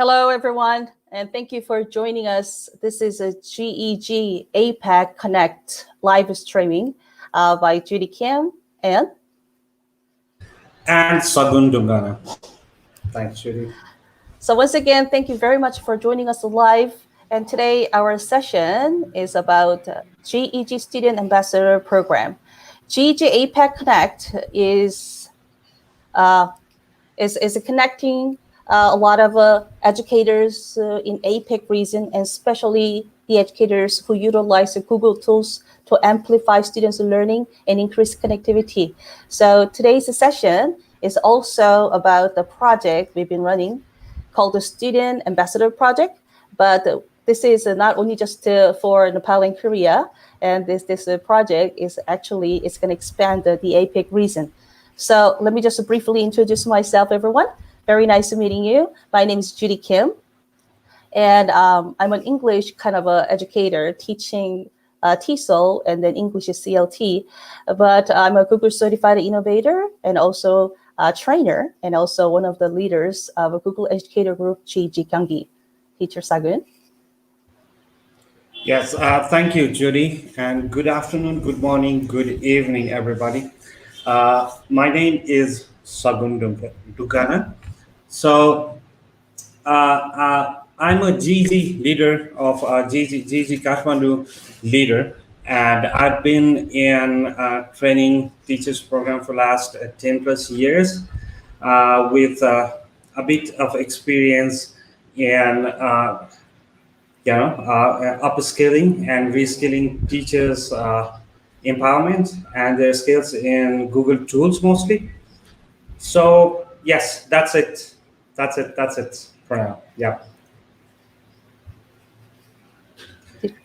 Hello, everyone, and thank you for joining us. This is a GEG APAC Connect live streaming by Judy Kim and Sagun Dungana. Thanks, Judy. So once again, thank you very much for joining us live. And today our session is about GEG Student Ambassador Program. GEG APAC Connect is connecting a lot of educators in APAC region, and especially the educators who utilize the Google tools to amplify students' learning and increase connectivity. So today's session is also about the project we've been running called the Student Ambassador Project. But this is not only just for Nepal and Korea, and this project is actually, it's going to expand the APAC region. So let me just briefly introduce myself, everyone. Very nice meeting you. My name is Judy Kim, and I'm an English kind of educator teaching TESOL and then English is CLT. But I'm a Google certified innovator and also a trainer, and also one of the leaders of a Google educator group, GEG APAC. Teacher Sagun. Yes, thank you, Judy, and good afternoon, good morning, good evening, everybody. My name is Sagun Dungana. So I'm a GEG leader of GEG Kathmandu leader, and I've been in training teachers program for last 10 plus years with a bit of experience in upskilling and reskilling teachers empowerment and their skills in Google tools mostly. So yes, that's it for now. Yeah.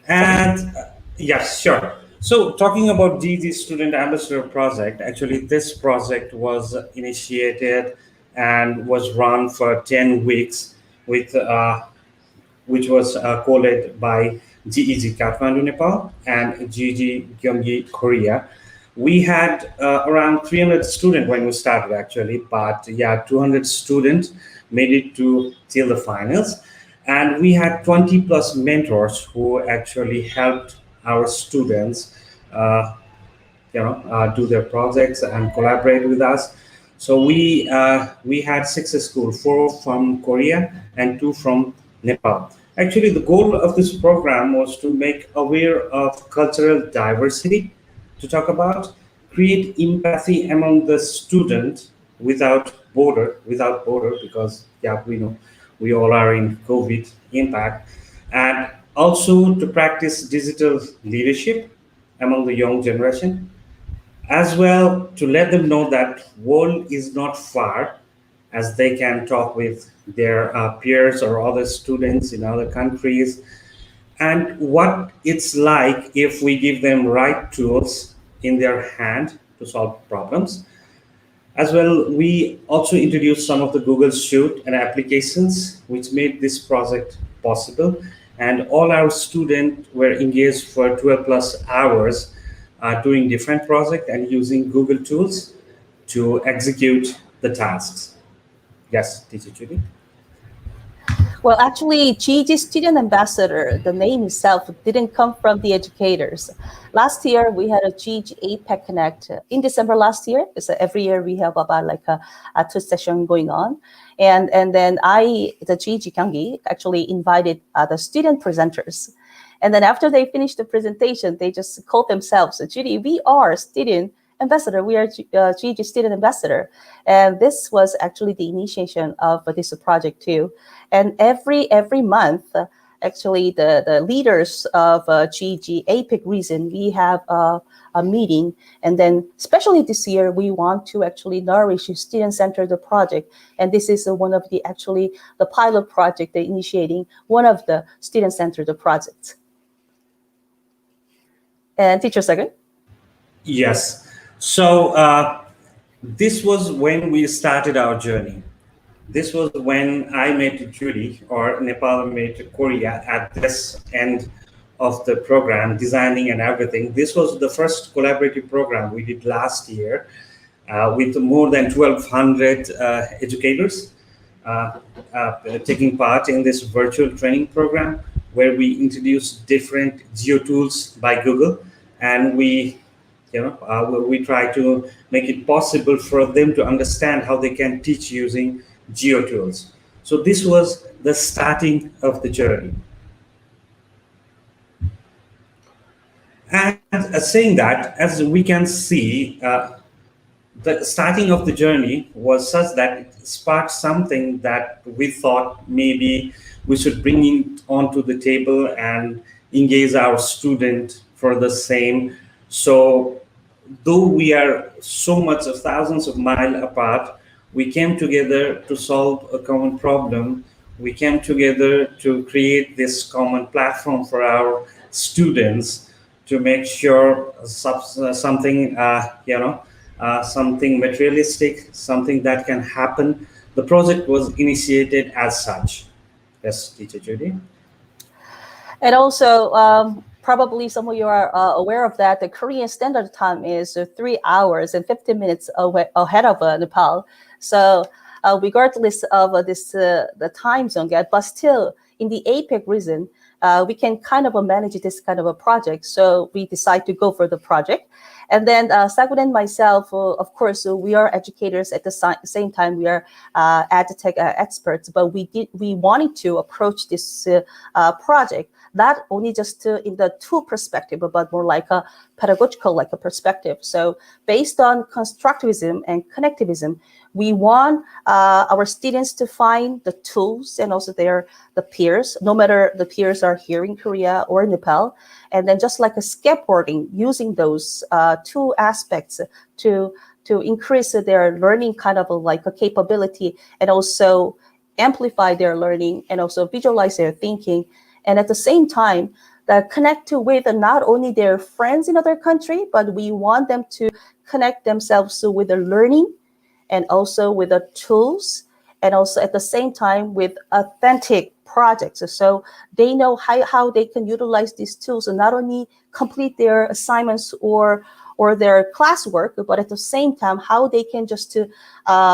And yes, sure. So talking about GEG Student Ambassador project, actually this project was initiated and was run for 10 weeks with which was co-led by GEG Kathmandu, Nepal, and GEG Gyeonggi, Korea. We had around 300 students when we started, actually, but yeah, 200 students made it to till the finals, and we had 20 plus mentors who actually helped our students, do their projects and collaborate with us. So we had 6 schools, 4 from Korea and 2 from Nepal. Actually, the goal of this program was to make aware of cultural diversity, to talk about, create empathy among the student without border, because yeah, we know we all are in COVID impact, and also to practice digital leadership among the young generation, as well to let them know that world is not far, as they can talk with their peers or other students in other countries, and what it's like if we give them right tools in their hand to solve problems. As well, we also introduced some of the Google Suite and applications which made this project possible, and all our students were engaged for 12 plus hours doing different projects and using Google tools to execute the tasks. Yes, teacher Judy. Well, actually, GEG Student Ambassador, the name itself didn't come from the educators. Last year, we had a GEG APAC Connect in December last year. So every year we have about like a 2 session going on. And then the GEG APAC actually invited the student presenters. And then after they finished the presentation, they just called themselves, Judy, we are student ambassador. We are GEG Student Ambassador. And this was actually the initiation of this project too. And every month, actually, the leaders of GEG APAC region, we have a meeting. And then especially this year, we want to actually nourish student-centered project. And this is one of the pilot project they're initiating, one of the student-centered projects. And teacher second. Yes. So this was when we started our journey. This was when I met Judy, or Nepal met Korea at this end of the program, designing and everything. This was the first collaborative program we did last year with more than 1,200 educators taking part in this virtual training program where we introduce different geo tools by Google, and we try to make it possible for them to understand how they can teach using geo tools. So this was the starting of the journey. And saying that, as we can see, the starting of the journey was such that it sparked something that we thought maybe we should bring it onto the table and engage our student for the same. So though we are so much of thousands of miles apart, we came together to solve a common problem. We came together to create this common platform for our students to make sure something materialistic, something that can happen. The project was initiated as such. Yes, Teacher Judy. And also, probably some of you are aware of that. The Korean Standard Time is 3 hours and 15 minutes ahead of Nepal. So regardless of the time zone gap, but still in the APEC region, we can kind of manage this kind of a project. So we decide to go for the project. And then Sagun and myself, of course, we are educators at the same time. We are EdTech experts, but we wanted to approach this project not only just in the tool perspective, but more like a pedagogical like a perspective. So based on constructivism and connectivism, we want our students to find the tools and also the peers, no matter the peers are here in Korea or Nepal, and then just like a skateboarding, using those two aspects to increase their learning kind of like a capability and also amplify their learning and also visualize their thinking. And at the same time, connect with not only their friends in other country, but we want them to connect themselves with their learning and also with the tools, and also at the same time with authentic projects. So they know how they can utilize these tools and not only complete their assignments or their classwork, but at the same time, how they can just to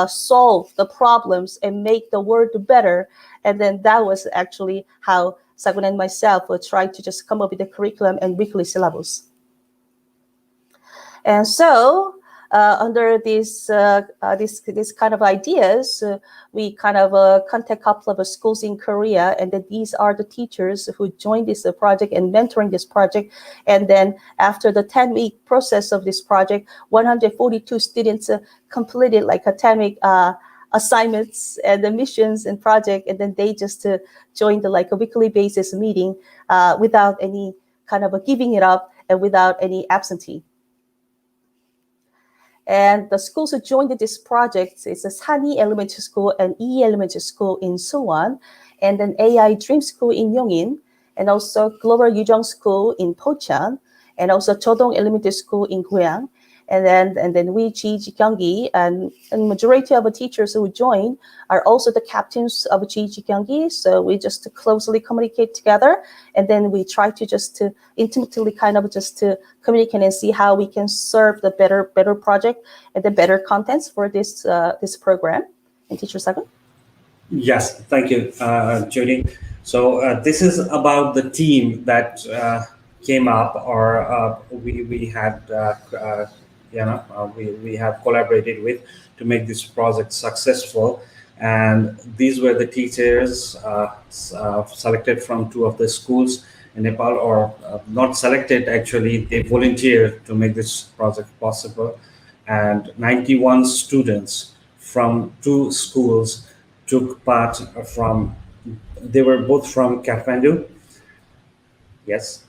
solve the problems and make the world better. And then that was actually how Sagun and myself will try to just come up with the curriculum and weekly syllabus. And so under this kind of ideas, we kind of contact a couple of schools in Korea, and then these are the teachers who joined this project and mentoring this project. And then after the 10-week process of this project, 142 students completed like a 10-week assignments and the missions and project, and then they just joined like a weekly basis meeting without any kind of giving it up and without any absentee. And the schools who joined this project is the Sani Elementary School and E Elementary School in Suwon, and then AI Dream School in Yongin, and also Global Yujong School in Pocheon, and also Chodong Elementary School in Goyang. And then we, GEG Gyeonggi, and majority of the teachers who join are also the captains of GEG Gyeonggi. So we just closely communicate together, and then we try to just to intimately kind of just to communicate and see how we can serve the better project and the better contents for this program. And Teacher Sagun? Yes, thank you, Judy. So this is about the team that came up, or we had. We have collaborated with to make this project successful. And these were the teachers selected from two of the schools in Nepal, or not selected actually, they volunteered to make this project possible. And 91 students from two schools took part they were both from Kathmandu. Yes.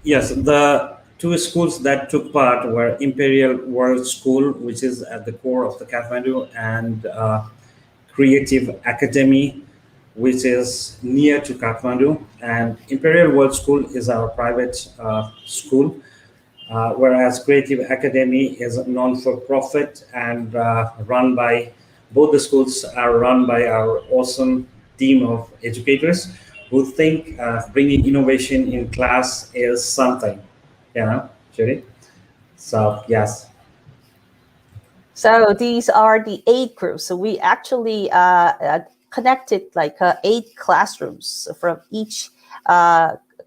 Yes, the two schools that took part were Imperial World School, which is at the core of the Kathmandu, and Creative Academy, which is near to Kathmandu. And Imperial World School is our private school, whereas Creative Academy is non-for-profit and both the schools are run by our awesome team of educators who think bringing innovation in class is something. Judy? So, yes. So these are the 8 groups. So we actually connected like 8 classrooms from each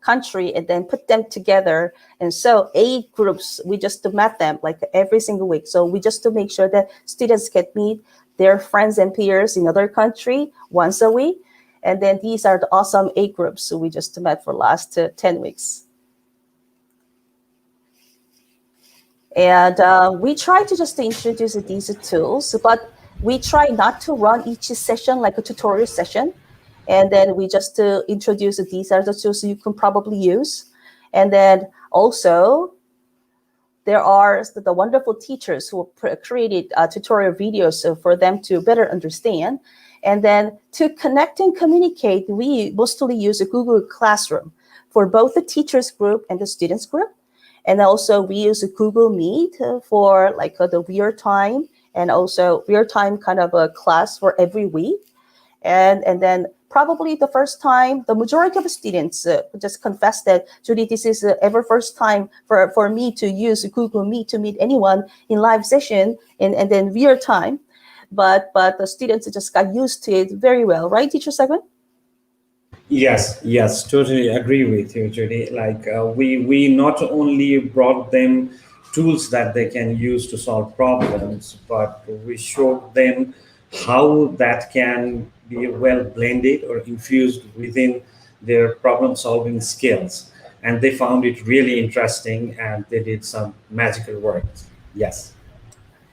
country and then put them together. And so 8 groups, we just met them like every single week. So we just to make sure that students can meet their friends and peers in other country once a week. And then these are the awesome 8 groups. So we just met for last 10 weeks. And we try to just introduce these tools, but we try not to run each session like a tutorial session. And then we just introduce these are the tools you can probably use. And then also, there are the wonderful teachers who created tutorial videos for them to better understand. And then to connect and communicate, we mostly use a Google Classroom for both the teachers group and the students group. And also we use a Google Meet for like the real time and also real time kind of a class for every week. And then probably the first time, the majority of students just confessed that, Judy, this is ever first time for me to use Google Meet to meet anyone in live session and then real time. But the students just got used to it very well, right, Teacher Segment? Yes, totally agree with you, Judy. Like we not only brought them tools that they can use to solve problems, but we showed them how that can be well blended or infused within their problem solving skills. And they found it really interesting and they did some magical work. Yes.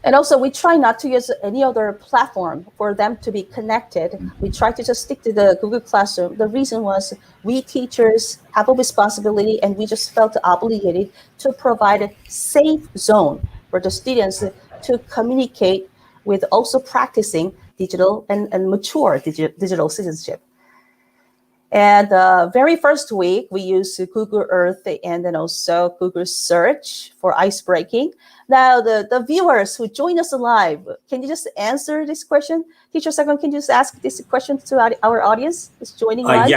And also, we try not to use any other platform for them to be connected. We try to just stick to the Google Classroom. The reason was we teachers have a responsibility and we just felt obligated to provide a safe zone for the students to communicate with also practicing digital and mature digital citizenship. And very first week, we used Google Earth and then also Google Search for ice breaking. Now, the viewers who join us live, can you just answer this question? Teacher Second, can you just ask this question to our audience who's joining live?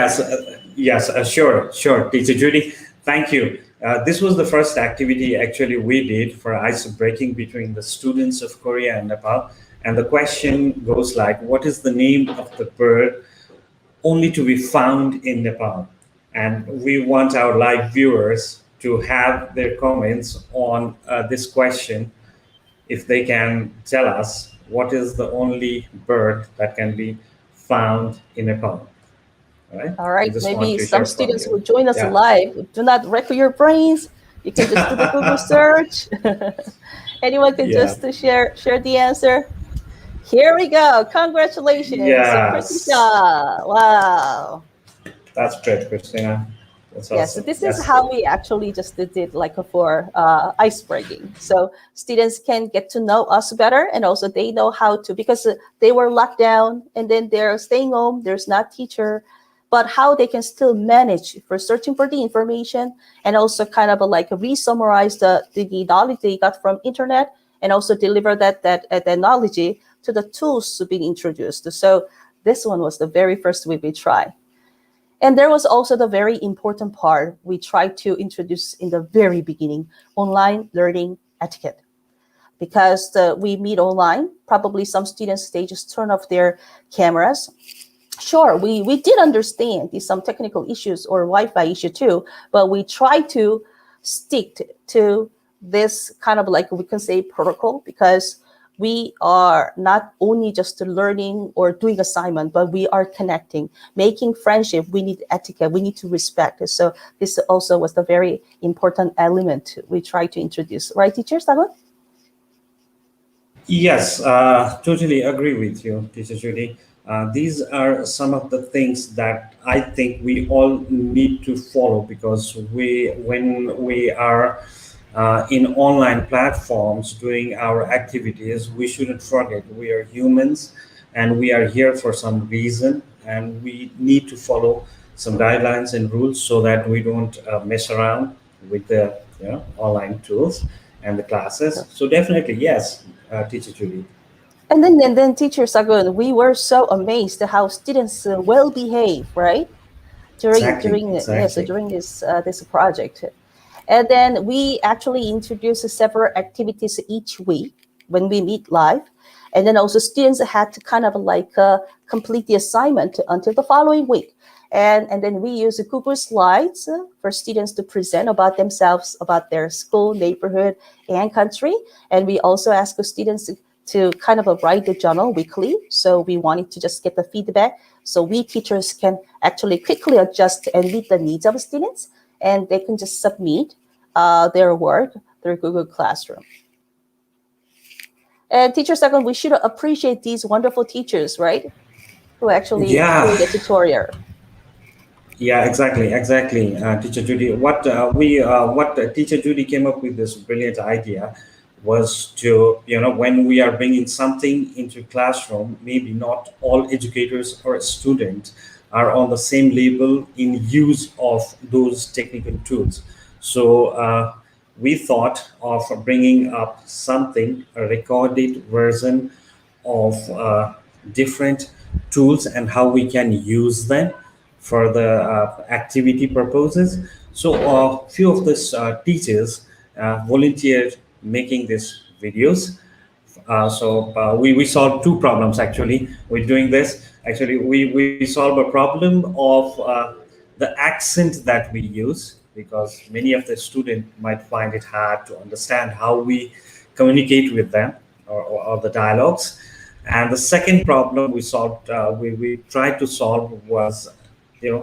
Sure, Teacher Judy. Thank you. This was the first activity actually we did for ice breaking between the students of Korea and Nepal. And the question goes like, what is the name of the bird only to be found in Nepal? And we want our live viewers to have their comments on this question, if they can tell us what is the only bird that can be found in Nepal. All right. Maybe some students who join us live, do not wreck your brains. You can just do the Google search. Anyone can just share the answer. Here we go. Congratulations, Christina. Wow. That's great, Christina. That's awesome. Yes, so this is how we actually just did like for ice breaking. So students can get to know us better and also they know how to, because they were locked down and then they're staying home, there's not teacher, but how they can still manage for searching for the information and also kind of like re-summarize the knowledge they got from internet and also deliver that knowledge to the tools being introduced. So this one was the very first week we tried. And there was also the very important part we tried to introduce in the very beginning, online learning etiquette. Because we meet online, probably some students, they just turn off their cameras. Sure, we did understand there's some technical issues or Wi-Fi issue too, but we try to stick to this kind of like we can say protocol, because we are not only just learning or doing assignment, but we are connecting, making friendship. We need etiquette. We need to respect. So this also was the very important element we try to introduce. Right, teacher Sagun? Yes, totally agree with you, Teacher Judy. These are some of the things that I think we all need to follow, because when we are in online platforms doing our activities, we shouldn't forget we are humans and we are here for some reason, and we need to follow some guidelines and rules so that we don't mess around with the online tools and the classes. So definitely, yes, Teacher Judy. And then Teacher Sagun, we were so amazed at how students well behave, right? During this project. And then we actually introduce several activities each week when we meet live. And then also students had to kind of like complete the assignment until the following week. And then we use Google Slides for students to present about themselves, about their school, neighborhood, and country. And we also ask the students to kind of write the journal weekly. So we wanted to just get the feedback so we teachers can actually quickly adjust and meet the needs of students, and they can just submit their work through Google Classroom. And Teacher Second, we should appreciate these wonderful teachers, right? Who actually Yeah, create the tutorial. yeah, exactly, Teacher Judy. What Teacher Judy came up with this brilliant idea was to, when we are bringing something into classroom, maybe not all educators or students are on the same level in use of those technical tools. So we thought of bringing up something, a recorded version of different tools and how we can use them for the activity purposes. So a few of these teachers volunteered making these videos. We solved two problems actually with doing this. Actually, we solved a problem of the accent that we use, because many of the students might find it hard to understand how we communicate with them, or the dialogues. And the second problem we tried to solve was,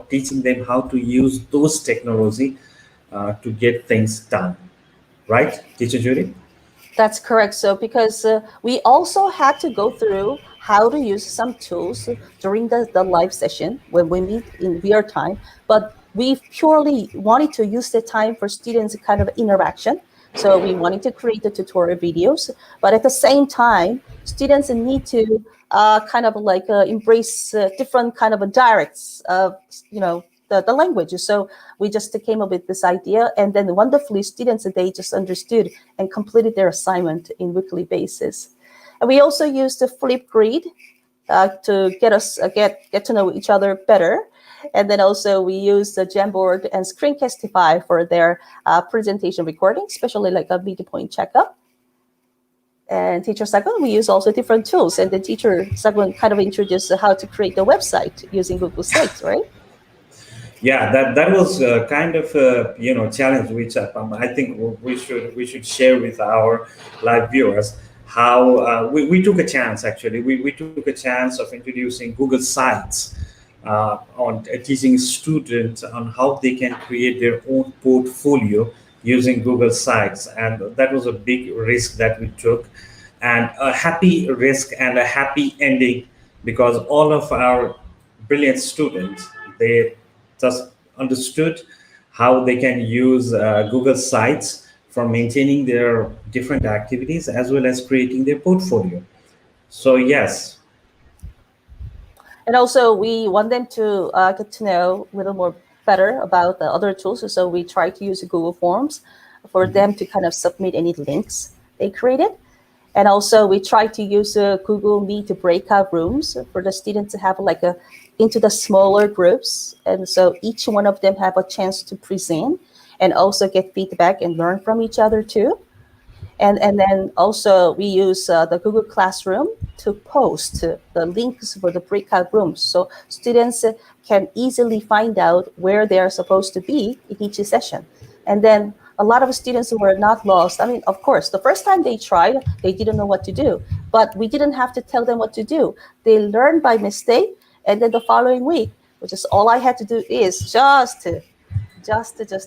teaching them how to use those technology to get things done. Right, Teacher Judy? That's correct. So because we also had to go through how to use some tools during the live session when we meet in real time, but we purely wanted to use the time for students kind of interaction. So we wanted to create the tutorial videos, but at the same time, students need to kind of like embrace different kind of dialects of, the language. So we just came up with this idea, and then wonderfully students, they just understood and completed their assignment in weekly basis. And we also used the flip grid to get us get to know each other better. And then also we use the Jamboard and Screencastify for their presentation recording, especially like a midpoint checkup. And Teacher Sagwan, we use also different tools. And the Teacher Sagwan kind of introduced how to create the website using Google Slides, right? Yeah, that was kind of a challenge, which I think we should share with our live viewers. How we took a chance, actually. We took a chance of introducing Google Sites on teaching students on how they can create their own portfolio using Google Sites, and that was a big risk that we took, and a happy risk and a happy ending, because all of our brilliant students, they just understood how they can use Google Sites for maintaining their different activities as well as creating their portfolio. So yes. And also, we want them to get to know a little more better about the other tools. So we try to use Google Forms for them to kind of submit any links they created. And also, we try to use Google Meet breakout rooms for the students to have like into the smaller groups. And so each one of them have a chance to present and also get feedback and learn from each other too. And then also we use the Google Classroom to post the links for the breakout rooms. So students can easily find out where they're supposed to be in each session. And then a lot of students were not lost. I mean, of course, the first time they tried, they didn't know what to do, but we didn't have to tell them what to do. They learned by mistake. And then the following week, which is all I had to do is just to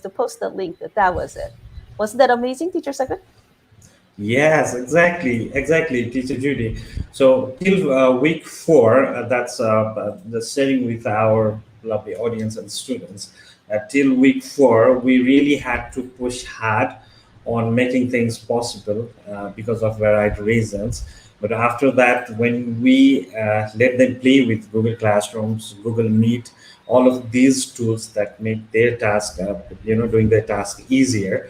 post the link. That was it. Wasn't that amazing, Teacher Second? Yes, exactly, Teacher Judy. So till week four, that's the sharing with our lovely audience and students. Till week four, we really had to push hard on making things possible because of varied reasons. But after that, when we let them play with Google Classrooms, Google Meet, all of these tools that make their task, doing their task easier.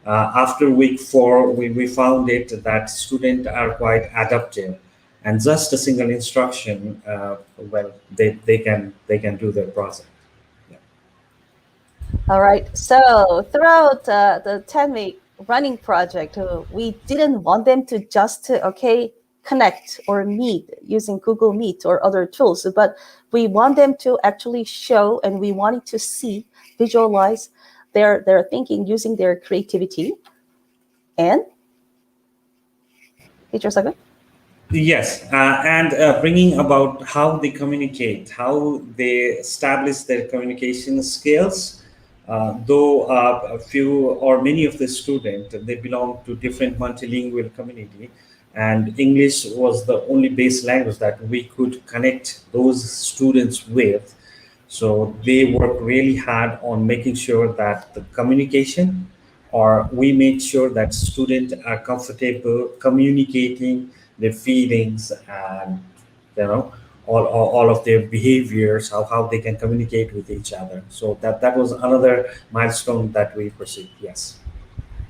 After week four, we found it that students are quite adaptive, and just a single instruction, well, they can do their project. Yeah. All right. So throughout the 10-week running project, we didn't want them to just, okay, connect or meet using Google Meet or other tools, but we want them to actually show, and we wanted to see, visualize their thinking using their creativity. And teacher second. Yes, and bringing about how they communicate, how they establish their communication skills. Though a few or many of the students, they belong to different multilingual community, and English was the only base language that we could connect those students with. So they work really hard on making sure that the communication, or we make sure that students are comfortable communicating their feelings, and you know all of their behaviors, how they can communicate with each other. So that was another milestone that we perceived. Yes.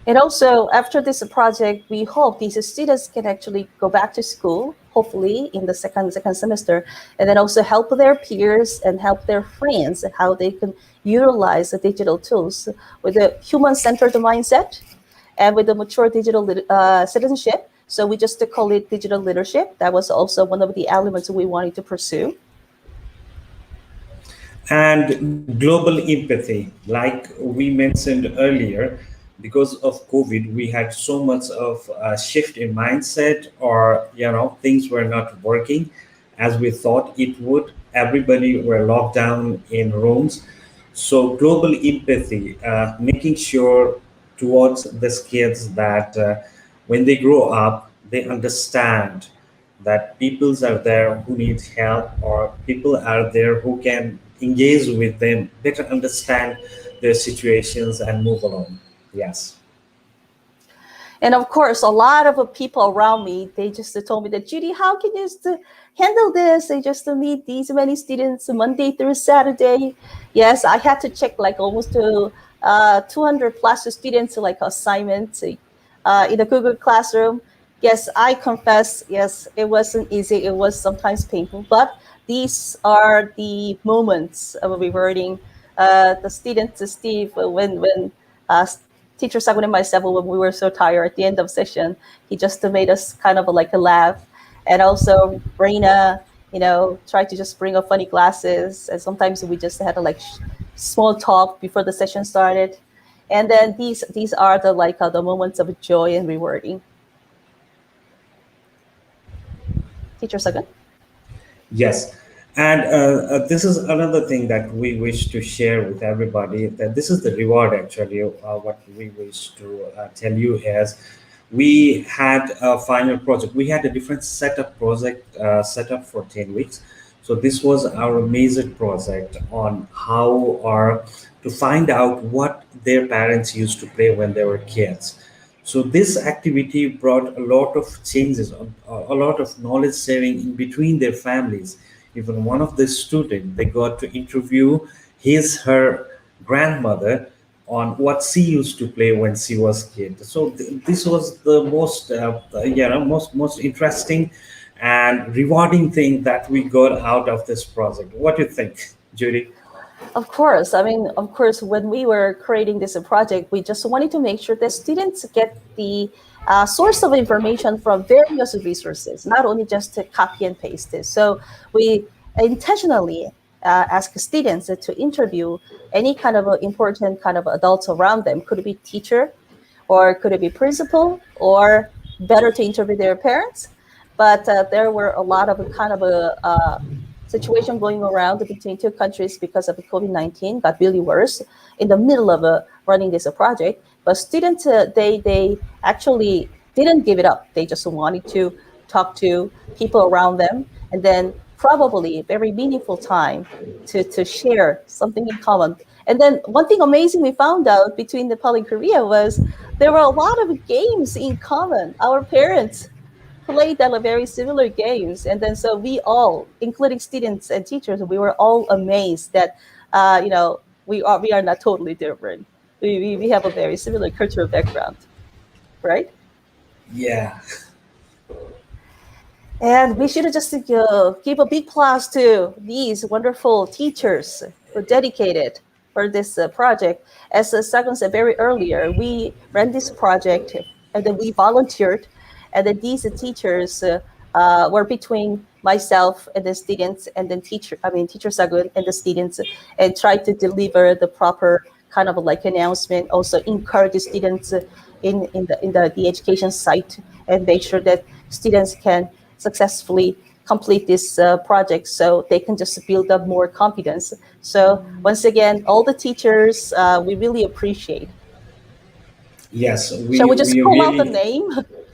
And also, after this project, we hope these students can actually go back to school, hopefully in the second semester, and then also help their peers and help their friends how they can utilize the digital tools with a human-centered mindset and with a mature digital citizenship. So we just call it digital leadership. That was also one of the elements we wanted to pursue. And global empathy, like we mentioned earlier, because of COVID we had so much of a shift in mindset, or things were not working as we thought it would. Everybody were locked down in rooms. So global empathy, making sure towards these kids that when they grow up they understand that peoples are there who need help, or people are there who can engage with them, better understand their situations and move along. Yes. And of course, a lot of people around me, they just told me that, Judy, how can you just handle this? They just meet these many students Monday through Saturday. Yes, I had to check like almost 200 plus students like assignments in the Google Classroom. Yes, I confess, yes, it wasn't easy. It was sometimes painful, but these are the moments of rewarding. The student Steve, when uh, teacher Sagun and myself, when we were so tired at the end of session, he just made us kind of like a laugh. And also Reina, tried to just bring up funny glasses. And sometimes we just had a like small talk before the session started. And then these are the like the moments of joy and rewarding. Teacher Sagun. Yes. And this is another thing that we wish to share with everybody, that this is the reward actually. What we wish to tell you is, we had a final project. We had a different setup project set up for 10 weeks. So this was our major project on how, or to find out what their parents used to play when they were kids. So this activity brought a lot of changes, a lot of knowledge sharing in between their families. Even one of the students, they got to interview her grandmother on what she used to play when she was kid. So this was the most, most interesting and rewarding thing that we got out of this project. What do you think, Judy? Of course. I mean, of course, when we were creating this project, we just wanted to make sure that students get the source of information from various resources, not only just to copy and paste it. So we intentionally ask students to interview any kind of important kind of adults around them. Could it be teacher, or could it be principal, or better to interview their parents? But there were a lot of kind of a situation going around between two countries because of COVID-19 got really worse in the middle of running this project. But students, they actually didn't give it up. They just wanted to talk to people around them, and then probably very meaningful time to share something in common. And then one thing amazing we found out between Nepal and Korea was there were a lot of games in common. Our parents played that very similar games, and then so we all, including students and teachers, we were all amazed that we are not totally different. We have a very similar cultural background, right? Yeah. And we should just give a big applause to these wonderful teachers who dedicated for this project. As Sagan said very earlier, we ran this project and then we volunteered, and then these teachers were between myself and the students, and then teacher Sagun and the students, and try to deliver the proper kind of like announcement. Also encourage the students in the education site, and make sure that students can successfully complete this project, so they can just build up more confidence. So once again, all the teachers, we really appreciate. Yes, Shall we just we call out the really. name?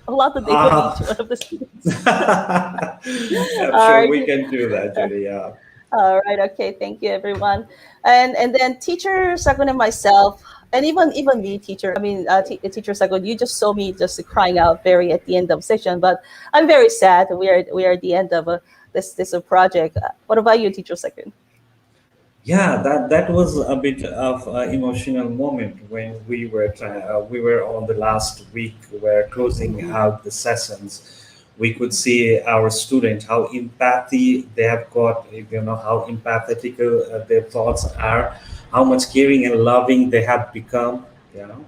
Call out the name of each one of the students. I'm All sure right. we can do that, Judy. Yeah. All right. Okay. Thank you, everyone. And then teacher Sagun and myself, and even me, teacher. Teacher Sagun, you just saw me just crying out very at the end of session, but I'm very sad. We are at the end of this project. What about you, teacher Sagun? Yeah, that was a bit of an emotional moment when we were on the last week. We're closing Mhm. out the sessions. We could see our student how empathy they have got. How empathetic their thoughts are, how much caring and loving they have become. You know,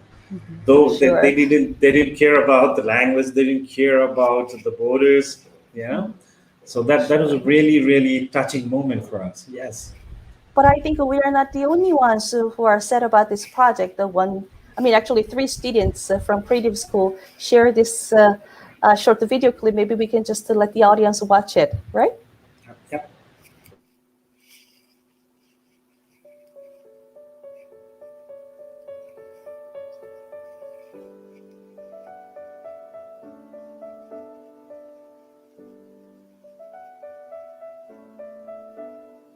though Sure. they didn't care about the language, they didn't care about the borders. You know, so that was a Sure. really touching moment for us. Yes. But I think we are not the only ones who are sad about this project. Actually, three students from Creative School share this short video clip. Maybe we can just let the audience watch it, right? Yep.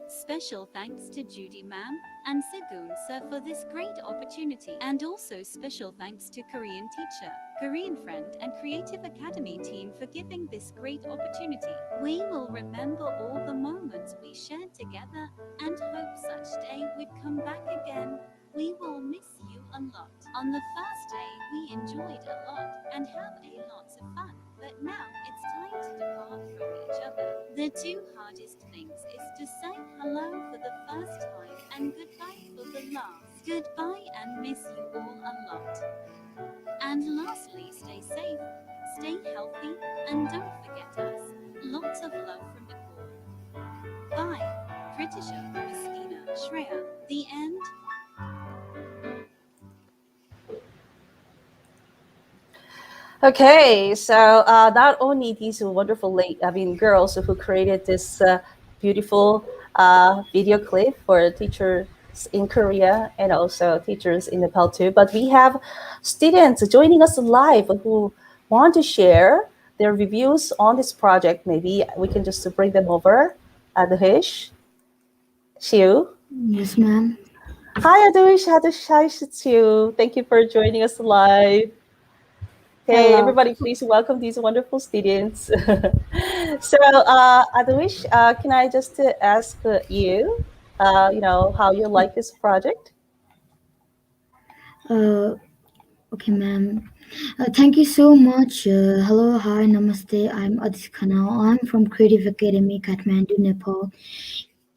Special thanks to Judy ma'am and Segun sir for this great opportunity, and also special thanks to Korean teacher, Korean friend and Creative Academy team for giving this great opportunity. We will remember all the moments we shared together and hope such day would come back again. We will miss you a lot. On the first day, we enjoyed a lot and have a lots of fun, but now it's time to depart from each other. The two hardest things is to say hello for the first time and goodbye for the last. Goodbye and miss you all a lot. And lastly, stay safe, stay healthy, and don't forget us. Lots of love from Nepal. Bye. Kritisha, Christina, Shreya. The end. Okay, so not only these wonderful girls who created this beautiful video clip for teachers in Korea and also teachers in Nepal too, but we have students joining us live who want to share their reviews on this project. Maybe we can just bring them over. Adhish, Shiu. Yes, ma'am. Hi, Adhish. Hi, Shiu. Thank you for joining us live. Okay, Hello. everybody, please welcome these wonderful students. So, Adwish, can I just ask you, how you like this project? Uh, okay, ma'am. Thank you so much. Hello, hi, namaste. I'm Adis Khanal. I'm from Creative Academy, Kathmandu, Nepal.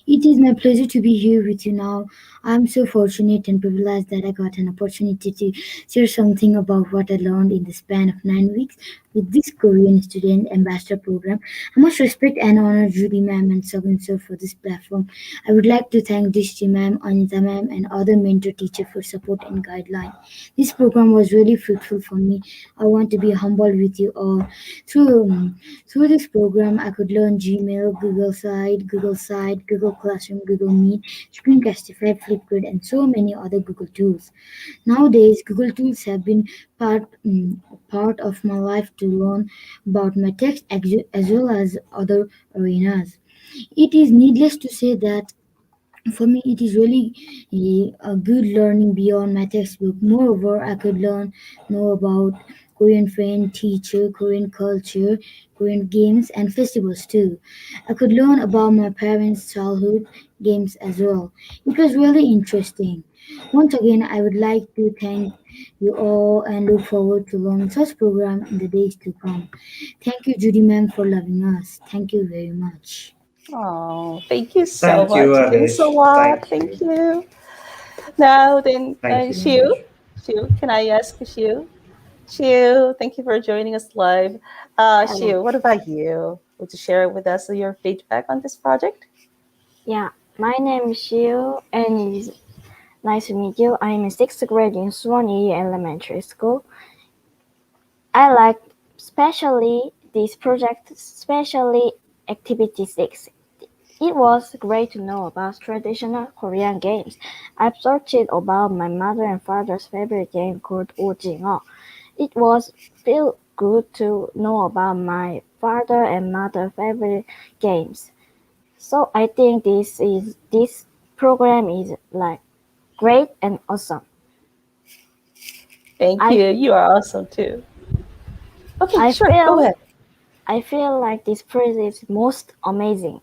It is my pleasure to be here with you now. I'm so fortunate and privileged that I got an opportunity to share something about what I learned in the span of 9 weeks with this Korean Student Ambassador program. I must respect and honor Judy ma'am and Sabin sir for this platform. I would like to thank Dishti ma'am, Anita ma'am, and other mentor teacher for support and guideline. This program was really fruitful for me. I want to be humble with you all. Through through this program, I could learn Gmail, Google Site, Google Classroom, Google Meet, Screencastify, Flipgrid, and so many other Google tools. Nowadays, Google tools have been part of my life to learn about my text as well as other arenas. It is needless to say that for me it is really a good learning beyond my textbook. Moreover, I could know about Korean friend, teacher, Korean culture, Korean games and festivals too. I could learn about my parents' childhood games as well. It was really interesting. Once again, I would like to thank you all and look forward to learn such program in the days to come. Thank you, Judy ma'am, for loving us. Thank you very much. Oh, thank you so Thank you, much. Thanks a Adish. lot. Thank Thank you. you. Now then, Thank you, Shiu, Adish. can I ask Shiu? Shiu, thank you for joining us live. Hello. Shiu, what about you? Would you share with us your feedback on this project? Yeah, my name is Shiu, and it's nice to meet you. I'm in sixth grade in Suwon Elementary School. I like especially this project, especially Activity 6. It was great to know about traditional Korean games. I've searched about my mother and father's favorite game called Ojingo. It was feel good to know about my father and mother favorite games. So I think this program is like great and awesome. Thank I- you. You are awesome too. Okay, sure. Go ahead. I feel like this project is most amazing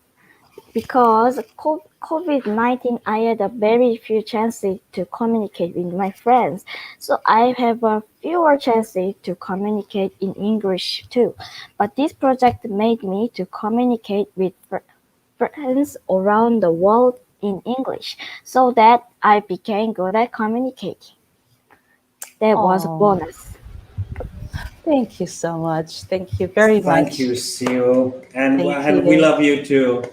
because COVID-19 I had a very few chances to communicate with my friends. So I have a fewer chances to communicate in English too. But this project made me to communicate with friends around the world in English so that I became good at communicating. That was a Aw. bonus. Thank you so much. Thank you very much. Thank you, Seo. And, Thank and we you. love you too.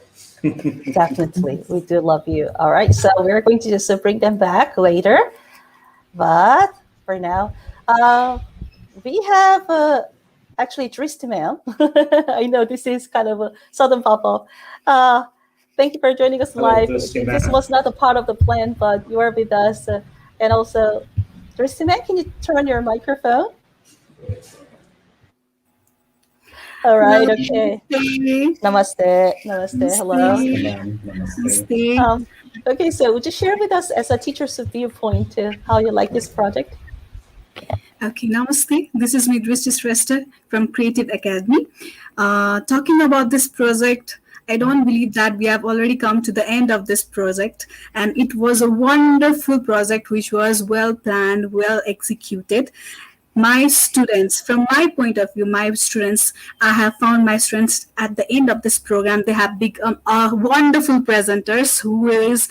Definitely. We do love you. All right. So we're going to just bring them back later. But for now, we have actually Tristy ma'am. I know this is kind of a sudden pop-up. Thank you for joining us Hello, live. Tristy This ma'am. was not a part of the plan, but you are with us. And also, Tristy ma'am, can you turn your microphone? All right. Hello, Okay. Namaste. Namaste. Namaste. Hello. Namaste, ma'am. Namaste. Namaste. Okay, so would you share with us as a teacher's viewpoint how you like this project? Okay, Namaste. This is me, Judy Kim from Creative Academy. Talking about this project, I don't believe that we have already come to the end of this project. And it was a wonderful project which was well planned, well executed. My students, from my point of view, I have found my students at the end of this program, they have become wonderful presenters who is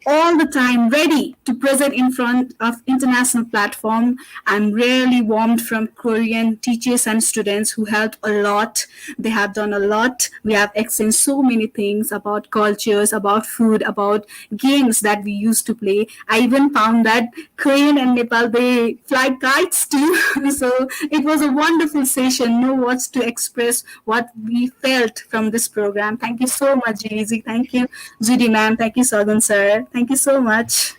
all the time ready to present in front of international platform. I'm really warmed from Korean teachers and students who helped a lot. They have done a lot. We have exchanged so many things about cultures, about food, about games that we used to play. I even found that Korean and Nepal, they fly kites too. So it was a wonderful session. No words to express what we felt from this program. Thank you so much, GEG. Thank you, Judy ma'am. Thank you, Sagan sir. Thank you so much.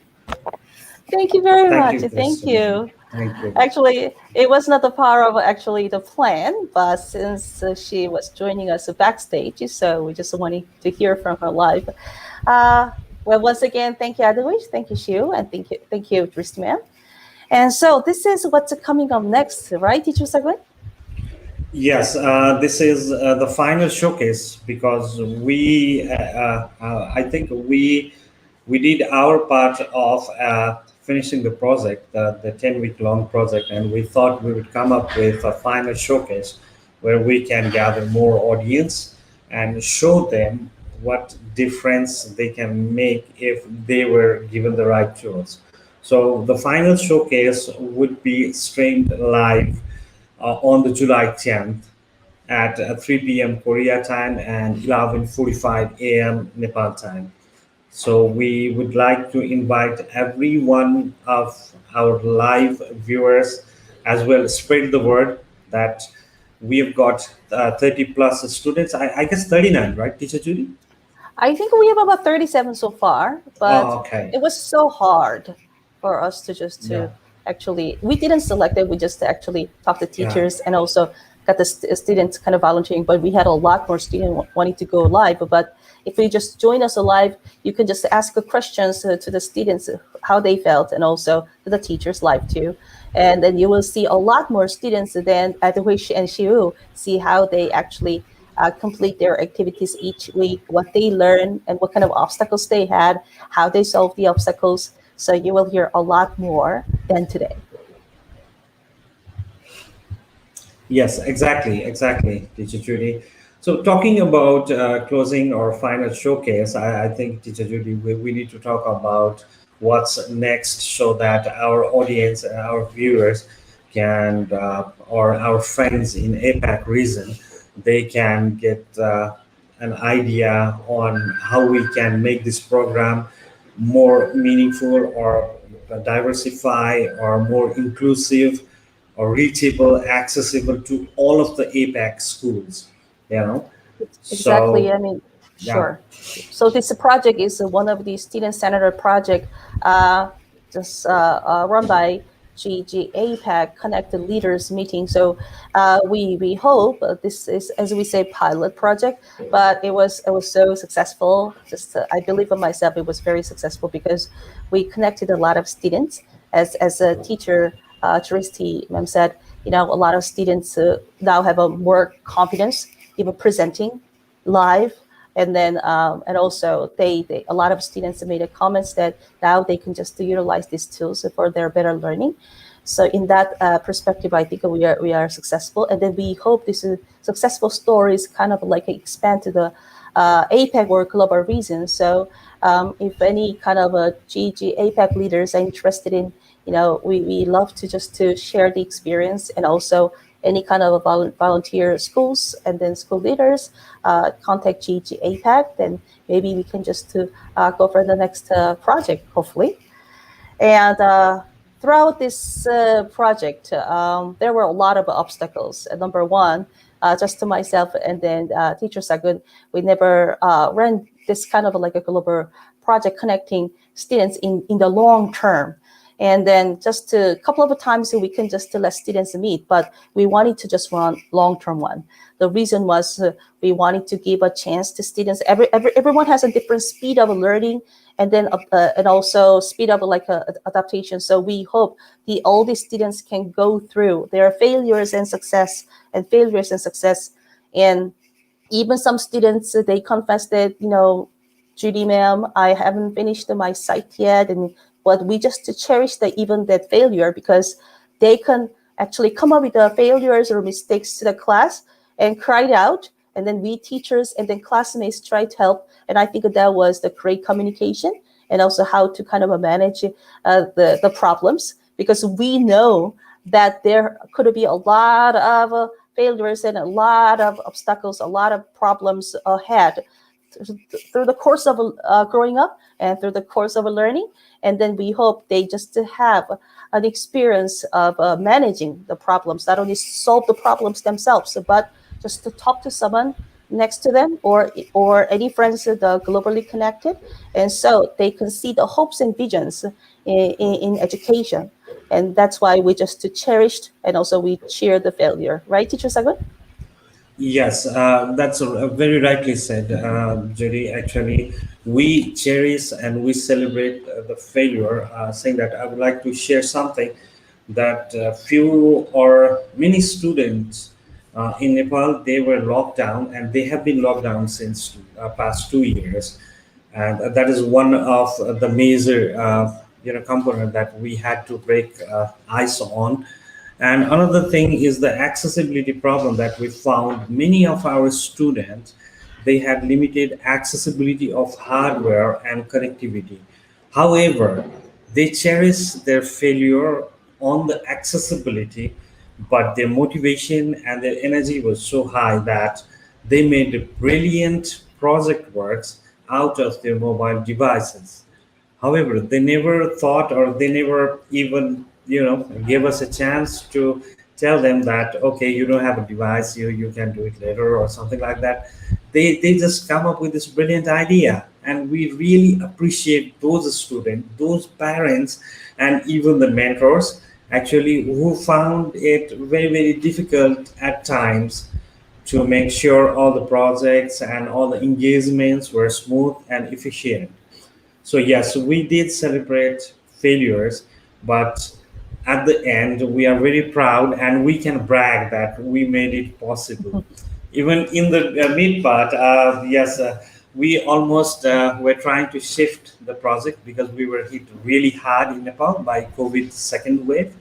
Thank you very Thank much. you, Thank Tristy, you. ma'am. Thank you. Actually, it was not a part of actually the plan, but since she was joining us backstage, so we just wanted to hear from her live. Well, once again, thank you, Adwish, thank you, Shiu, and thank you, Tristy ma'am. And so this is what's coming up next, right, Teacher Sagwin? Yes, this is the final showcase because I think we did our part of finishing the project, the 10-week long project, and we thought we would come up with a final showcase where we can gather more audience and show them what difference they can make if they were given the right tools. So the final showcase would be streamed live on the July 10th at 3 p.m. Korea time and 11:45 a.m. Nepal time. So we would like to invite every one of our live viewers as well, spread the word that we have got 30 plus students. I guess 39, right, Teacher Judy? I think we have about 37 so far, but Oh, okay. it was so hard for us to just to Yeah. actually, we didn't select it, we just actually talked to Yeah. teachers and also got the students kind of volunteering, but we had a lot more students wanting to go live. But if you just join us live, you can just ask the questions to the students, how they felt, and also to the teachers live too. And then you will see a lot more students than Adwish and Shiu see how they actually complete their activities each week, what they learn, and what kind of obstacles they had, how they solve the obstacles. So you will hear a lot more than today. Yes, exactly, Teacher Judy. So talking about closing our final showcase, I think, Teacher Judy, we need to talk about what's next so that our audience, our viewers can, or our friends in APAC region they can get an idea on how we can make this program more meaningful or diversify or more inclusive or reachable, accessible to all of the APAC schools, you know. Exactly. So, I mean, yeah. sure. So this project is one of the student-centered project, uh, just run by GEG APAC Connected Leaders Meeting. So we hope this is, as we say, pilot project, but it was so successful. Just I believe in myself, it was very successful because we connected a lot of students. As a teacher, Charisti ma'am said, a lot of students now have a more confidence even presenting live, and also they a lot of students made a comments that now they can just utilize these tools for their better learning. So in that perspective, I think we are successful, and then we hope this successful stories kind of like expand to the APEC or global region. So if any kind of GG APEC leaders are interested in, we love to just to share the experience, and also any kind of volunteer schools and then school leaders contact GG APAC, then maybe we can just to go for the next project, hopefully. And throughout this project, there were a lot of obstacles. Number one, just to myself and then teacher Sagun, we never ran this kind of like a global project connecting students in the long term. And then just a couple of times we can just let students meet, but we wanted to just run long-term one. The reason was we wanted to give a chance to students. Everyone has a different speed of learning, and then and also speed of like adaptation. So we hope all these students can go through their failures and success, and even some students they confess that, Judy ma'am, I haven't finished my site yet, and but we just to cherish even that failure, because they can actually come up with the failures or mistakes to the class and cry it out, and then we teachers and then classmates try to help. And I think that was the great communication, and also how to kind of manage the problems, because we know that there could be a lot of failures and a lot of obstacles, a lot of problems ahead through the course of growing up and through the course of learning. And then we hope they just have an experience of managing the problems, not only solve the problems themselves, but just to talk to someone next to them, or any friends that are globally connected, and so they can see the hopes and visions in education. And that's why we just cherished, and also we cheer the failure, right, teacher Sagun? Yes, that's very rightly said, Judy. Actually, we cherish and we celebrate the failure. Saying that, I would like to share something that few or many students in Nepal, they were locked down, and they have been locked down since past 2 years, and that is one of the major component that we had to break ice on. And another thing is the accessibility problem that we found. Many of our students, they had limited accessibility of hardware and connectivity. However, they cherish their failure on the accessibility, but their motivation and their energy was so high that they made brilliant project works out of their mobile devices. However, they never thought, or they never even, gave us a chance to tell them that, okay, you don't have a device, you can do it later or something like that. They just come up with this brilliant idea. And we really appreciate those students, those parents, and even the mentors actually who found it very, very difficult at times to make sure all the projects and all the engagements were smooth and efficient. So yes, we did celebrate failures, but at the end, we are very proud and we can brag that we made it possible. Even in the mid part, yes, we almost were trying to shift the project because we were hit really hard in Nepal by COVID second wave.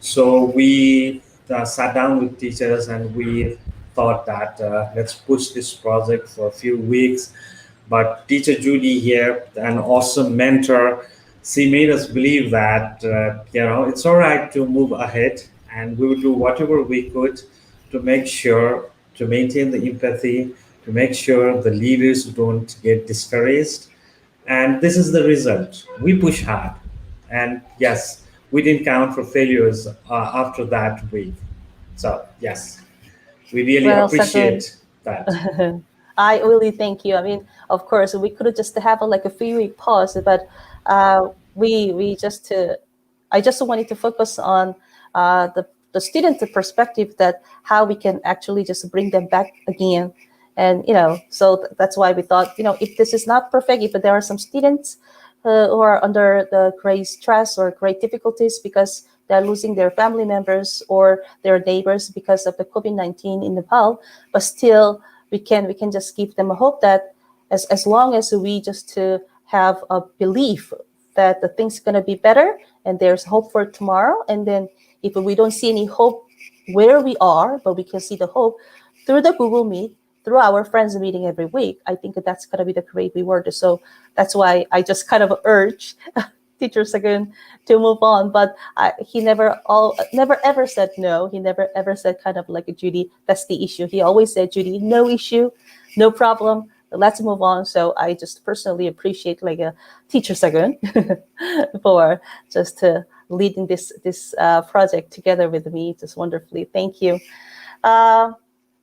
So we sat down with teachers and we thought that let's push this project for a few weeks. But teacher Judy here, an awesome mentor, she made us believe that it's all right to move ahead, and we will do whatever we could to make sure to maintain the empathy, to make sure the leaders don't get discouraged. And this is the result. We push hard. And yes, we didn't count for failures after that week. So, yes, we really Well, Sagun, appreciate that. I really thank you. I mean, of course, we could have just have like a 3 week pause, but we just I just wanted to focus on the student perspective, that how we can actually just bring them back again. And so that's why we thought, if this is not perfect, if there are some students who are under the great stress or great difficulties because they're losing their family members or their neighbors because of the COVID-19 in Nepal, but still we can just give them a hope that as long as we just to have a belief that the things going to be better and there's hope for tomorrow. And then if we don't see any hope where we are, but we can see the hope through the Google Meet, through our friends meeting every week, I think that's going to be the great reward. So that's why I just kind of urge teachers again to move on. But he never ever said no. He never ever said kind of like, Judy, that's the issue. He always said, Judy, no issue, no problem. Let's move on. So I just personally appreciate like a teacher Sagun for just leading this project together with me just wonderfully. Thank you.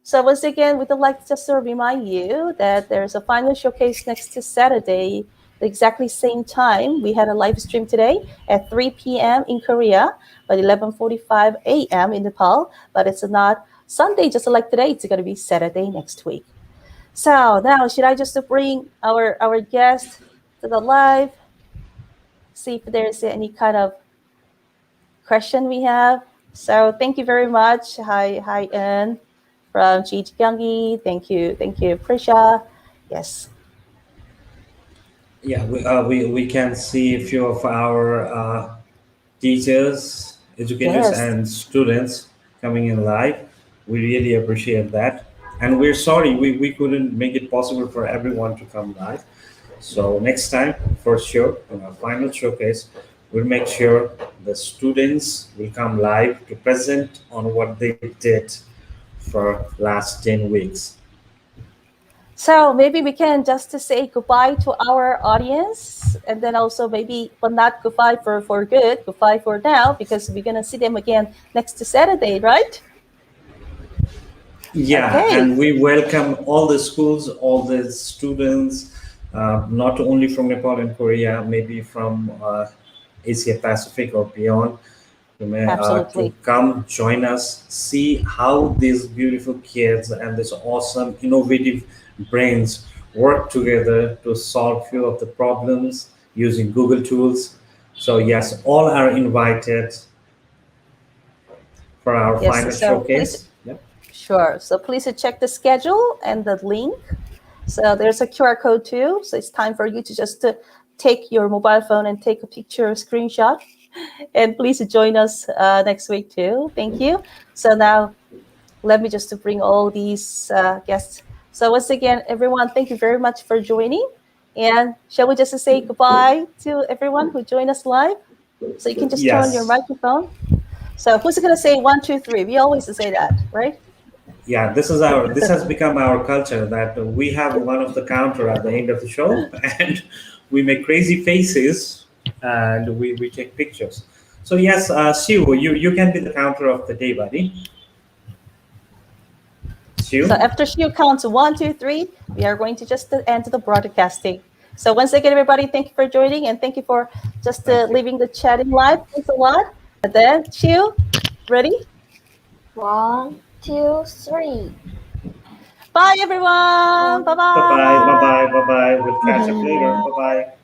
So once again, we'd like just to remind you that there's a final showcase next Saturday, the exactly same time. We had a live stream today at 3 p.m. in Korea, but 11:45 a.m. in Nepal. But it's not Sunday just like today. It's going to be Saturday next week. So now, should I just bring our guest to the live? See if there's any kind of question we have. So thank you very much. Hi, Anne from GEG Gyeonggi. Thank you, Prisha. Yes. Yeah, we can see a few of our teachers, educators, Yes. and students coming in live. We really appreciate that. And we're sorry we couldn't make it possible for everyone to come live. So next time, for sure, on our final showcase, we'll make sure the students will come live to present on what they did for last 10 weeks. So maybe we can just to say goodbye to our audience, and then also maybe, but not goodbye for good, goodbye for now, because we're gonna see them again next Saturday, right? Yeah, Okay. and we welcome all the schools, all the students, not only from Nepal and Korea, maybe from Asia Pacific or beyond, Absolutely. to come join us, see how these beautiful kids and this awesome, innovative brains work together to solve few of the problems using Google tools. So yes, all are invited for our Yes, final so please, showcase. Yep. sure. So please check the schedule and the link. So there's a QR code too. So it's time for you to just take your mobile phone and take a picture, a screenshot, and please join us next week too. Thank you. So now let me just bring all these guests. So once again, everyone, thank you very much for joining. And shall we just say goodbye to everyone who joined us live? So you can just turn on your Yes. microphone. So who's going to say 1, 2, 3? We always say that, right? Yeah, this has become our culture that we have one of the counter at the end of the show and we make crazy faces and we take pictures. So yes, Siu, you can be the counter of the day, buddy. Siu? So after she counts 1, 2, 3, we are going to just end the broadcasting. So once again, everybody, thank you for joining and thank you for just leaving the chat in live. Thanks a lot. And then, Chiu, ready? 1, 2, 3. Bye, everyone. Bye-bye. Bye-bye, bye-bye, bye-bye. We'll catch up later. Bye-bye.